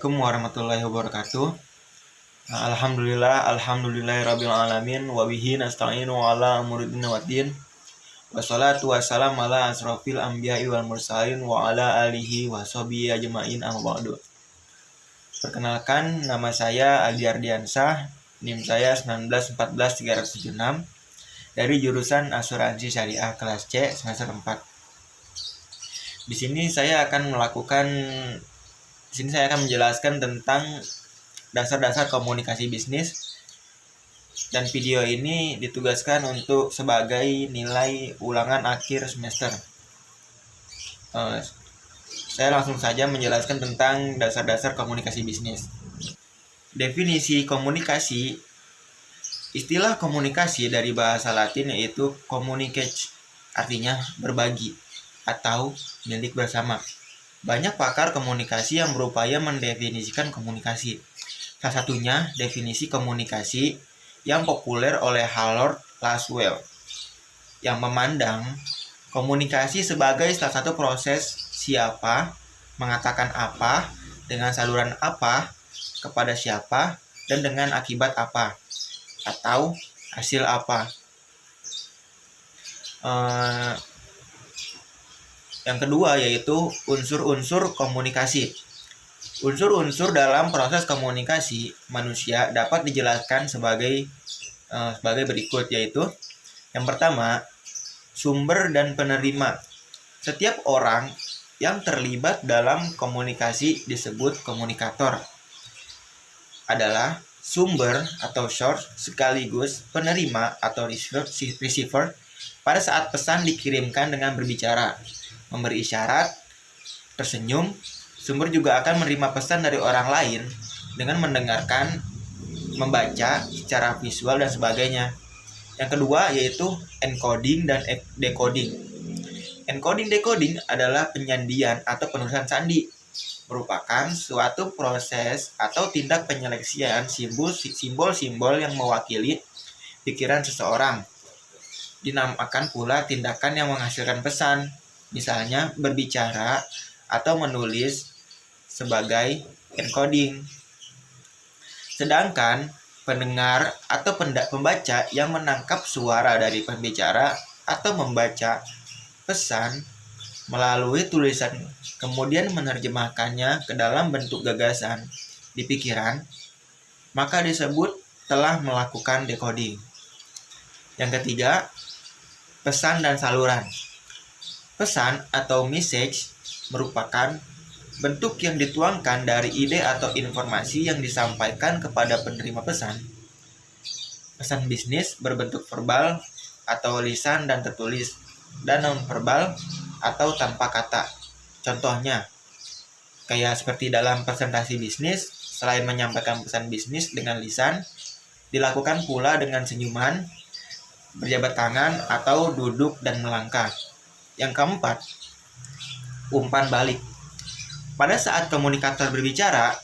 Assalamualaikum warahmatullahi wabarakatuh. Alhamdulillahirabbil alamin wa bihi nasta'inu ala umuri dunya waddin. Wassalatu wassalamu ala asrofil anbiya'i wal mursalin wa ala alihi wa sahbihi ajma'in amma ba'du. Perkenalkan, nama saya Aldi Ardiansah, NIM saya 1914376 dari jurusan Asuransi Syariah kelas C semester 4. Di sini saya akan menjelaskan tentang dasar-dasar komunikasi bisnis, dan video ini ditugaskan untuk sebagai nilai ulangan akhir semester. Saya langsung saja menjelaskan tentang dasar-dasar komunikasi bisnis. Definisi komunikasi. Istilah komunikasi dari bahasa Latin yaitu communicare, artinya berbagi atau milik bersama. Banyak pakar komunikasi yang berupaya mendefinisikan komunikasi. Salah satunya definisi komunikasi yang populer oleh Harold Laswell, yang memandang komunikasi sebagai salah satu proses siapa mengatakan apa, dengan saluran apa, kepada siapa, dan dengan akibat apa, atau hasil apa. Yang kedua yaitu unsur-unsur komunikasi. Unsur-unsur dalam proses komunikasi manusia dapat dijelaskan sebagai berikut, yaitu yang pertama, sumber dan penerima. Setiap orang yang terlibat dalam komunikasi disebut komunikator, adalah sumber atau source sekaligus penerima atau receiver pada saat pesan dikirimkan dengan berbicara, memberi isyarat, tersenyum. Sumber juga akan menerima pesan dari orang lain dengan mendengarkan, membaca secara visual, dan sebagainya. Yang kedua yaitu encoding dan decoding. Encoding-decoding adalah penyandian atau penulisan sandi, merupakan suatu proses atau tindak penyeleksian simbol-simbol yang mewakili pikiran seseorang. Dinamakan pula tindakan yang menghasilkan pesan, misalnya berbicara atau menulis sebagai encoding. Sedangkan pendengar atau pembaca yang menangkap suara dari pembicara atau membaca pesan melalui tulisan, kemudian menerjemahkannya ke dalam bentuk gagasan di pikiran, maka disebut telah melakukan decoding. Yang ketiga, pesan dan saluran. Pesan atau message merupakan bentuk yang dituangkan dari ide atau informasi yang disampaikan kepada penerima pesan. Pesan bisnis berbentuk verbal atau lisan dan tertulis, dan non-verbal atau tanpa kata. Contohnya, kayak seperti dalam presentasi bisnis, selain menyampaikan pesan bisnis dengan lisan, dilakukan pula dengan senyuman, berjabat tangan, atau duduk dan melangkah. Yang keempat, umpan balik. Pada saat komunikator berbicara,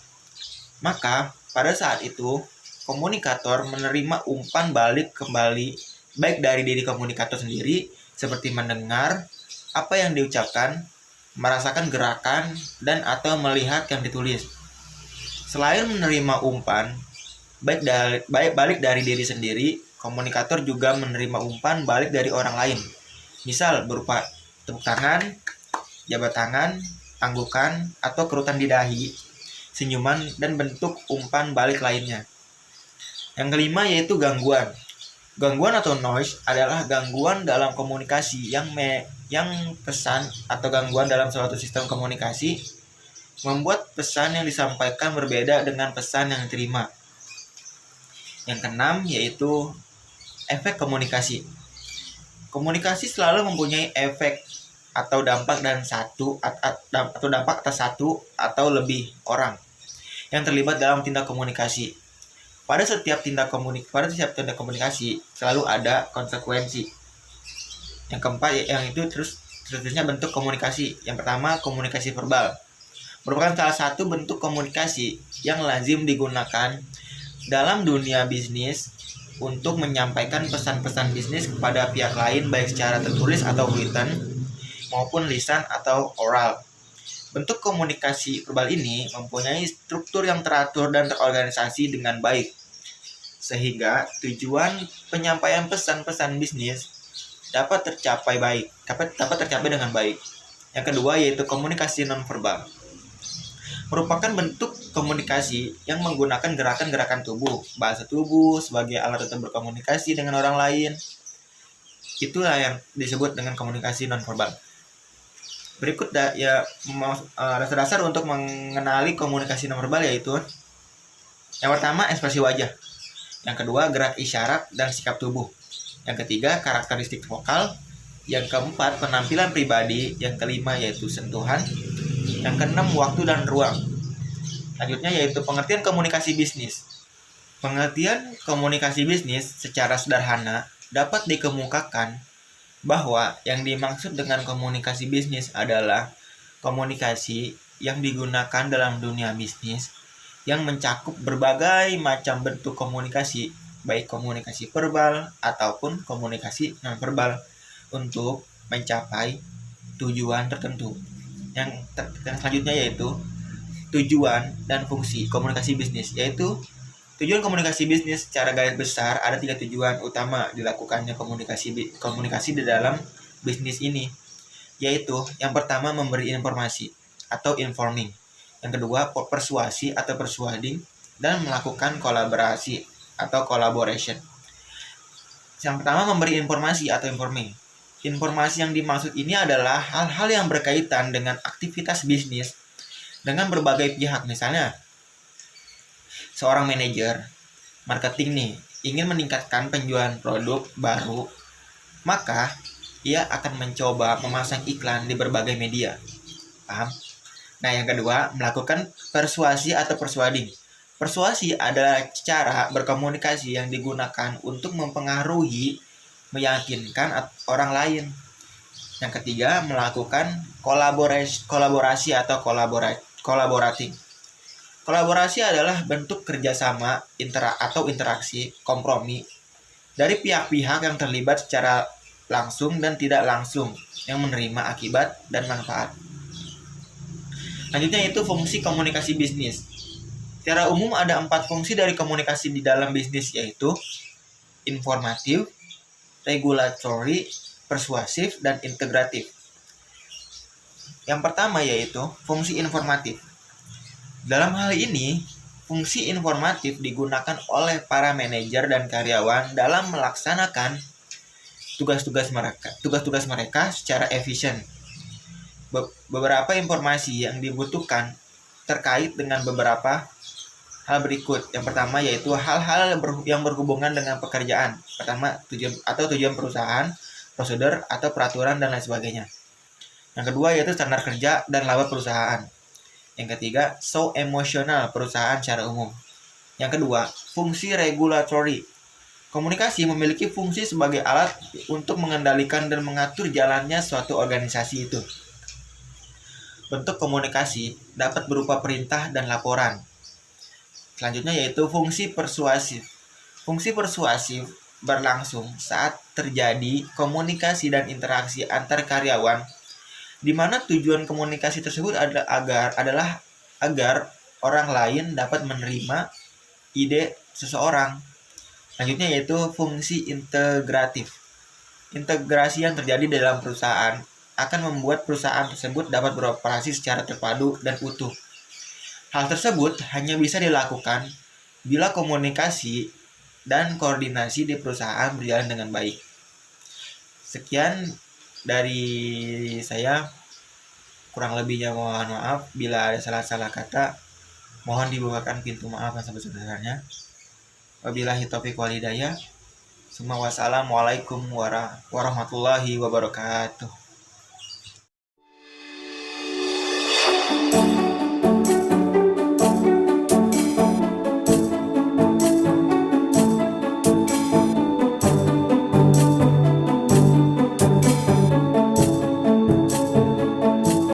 maka pada saat itu komunikator menerima umpan balik kembali, baik dari diri komunikator sendiri, seperti mendengar apa yang diucapkan, merasakan gerakan, dan atau melihat yang ditulis. Selain menerima umpan balik dari diri sendiri, komunikator juga menerima umpan balik dari orang lain, misal berupa tepuk tangan, jabat tangan, anggukan, atau kerutan di dahi, senyuman, dan bentuk umpan balik lainnya. Yang kelima yaitu gangguan. Gangguan atau noise adalah gangguan dalam komunikasi yang pesan atau gangguan dalam suatu sistem komunikasi membuat pesan yang disampaikan berbeda dengan pesan yang diterima. Yang keenam yaitu efek komunikasi. Komunikasi selalu mempunyai efek atau dampak dampak atas satu atau lebih orang yang terlibat dalam tindak komunikasi. Pada setiap tindak komunikasi selalu ada konsekuensi. Yang keempat yang itu terusnya bentuk komunikasi. Yang pertama, komunikasi verbal. Merupakan salah satu bentuk komunikasi yang lazim digunakan dalam dunia bisnis untuk menyampaikan pesan-pesan bisnis kepada pihak lain, baik secara tertulis atau written maupun lisan atau oral. Bentuk komunikasi verbal ini mempunyai struktur yang teratur dan terorganisasi dengan baik, sehingga tujuan penyampaian pesan-pesan bisnis dapat tercapai dengan baik. Yang kedua yaitu komunikasi nonverbal. Merupakan bentuk komunikasi yang menggunakan gerakan-gerakan tubuh, bahasa tubuh sebagai alat untuk berkomunikasi dengan orang lain. Itulah yang disebut dengan komunikasi nonverbal. Berikut dasar-dasar untuk mengenali komunikasi nonverbal yaitu yang pertama ekspresi wajah, yang kedua gerak isyarat dan sikap tubuh, yang ketiga karakteristik vokal, yang keempat penampilan pribadi, yang kelima yaitu sentuhan, yang keenam waktu dan ruang. Selanjutnya yaitu pengertian komunikasi bisnis. Pengertian komunikasi bisnis secara sederhana dapat dikemukakan bahwa yang dimaksud dengan komunikasi bisnis adalah komunikasi yang digunakan dalam dunia bisnis yang mencakup berbagai macam bentuk komunikasi, baik komunikasi verbal ataupun komunikasi nonverbal untuk mencapai tujuan tertentu. Yang selanjutnya yaitu tujuan dan fungsi komunikasi bisnis, yaitu tujuan komunikasi bisnis secara garis besar ada 3 tujuan utama dilakukannya komunikasi di dalam bisnis ini, yaitu yang pertama memberi informasi atau informing, yang kedua persuasi atau persuading, dan melakukan kolaborasi atau collaboration. Yang pertama memberi informasi atau informing. Informasi yang dimaksud ini adalah hal-hal yang berkaitan dengan aktivitas bisnis dengan berbagai pihak. Misalnya seorang manajer marketing nih ingin meningkatkan penjualan produk baru, maka ia akan mencoba memasang iklan di berbagai media. Paham? Nah, yang kedua, melakukan persuasi atau persuading. Persuasi adalah cara berkomunikasi yang digunakan untuk mempengaruhi, meyakinkan orang lain. Yang ketiga, melakukan kolaborasi atau collaborating. Kolaborasi adalah bentuk kerjasama atau interaksi, kompromi dari pihak-pihak yang terlibat secara langsung dan tidak langsung yang menerima akibat dan manfaat. Selanjutnya itu fungsi komunikasi bisnis. Secara umum ada 4 fungsi dari komunikasi di dalam bisnis, yaitu informatif, regulatory, persuasif, dan integratif. Yang pertama yaitu fungsi informatif. Dalam hal ini, fungsi informatif digunakan oleh para manajer dan karyawan dalam melaksanakan tugas-tugas mereka secara efisien. Beberapa informasi yang dibutuhkan terkait dengan beberapa hal berikut. Yang pertama yaitu hal-hal yang berhubungan dengan pekerjaan. Pertama, tujuan perusahaan, prosedur atau peraturan dan lain sebagainya. Yang kedua yaitu standar kerja dan laba perusahaan. Yang ketiga, emosional perusahaan secara umum. Yang kedua, fungsi regulatory. Komunikasi memiliki fungsi sebagai alat untuk mengendalikan dan mengatur jalannya suatu organisasi itu. Bentuk komunikasi dapat berupa perintah dan laporan. Selanjutnya yaitu fungsi persuasif. Fungsi persuasif berlangsung saat terjadi komunikasi dan interaksi antar karyawan, di mana tujuan komunikasi tersebut adalah agar orang lain dapat menerima ide seseorang. Selanjutnya yaitu fungsi integratif. Integrasi yang terjadi dalam perusahaan akan membuat perusahaan tersebut dapat beroperasi secara terpadu dan utuh. Hal tersebut hanya bisa dilakukan bila komunikasi dan koordinasi di perusahaan berjalan dengan baik. Sekian dari saya, kurang lebihnya mohon maaf. Bila ada salah-salah kata, mohon dibukakan pintu maaf yang sebesar-besarnya. Wabillahi taufiq wal hidayah. Wassalamualaikum warahmatullahi wabarakatuh.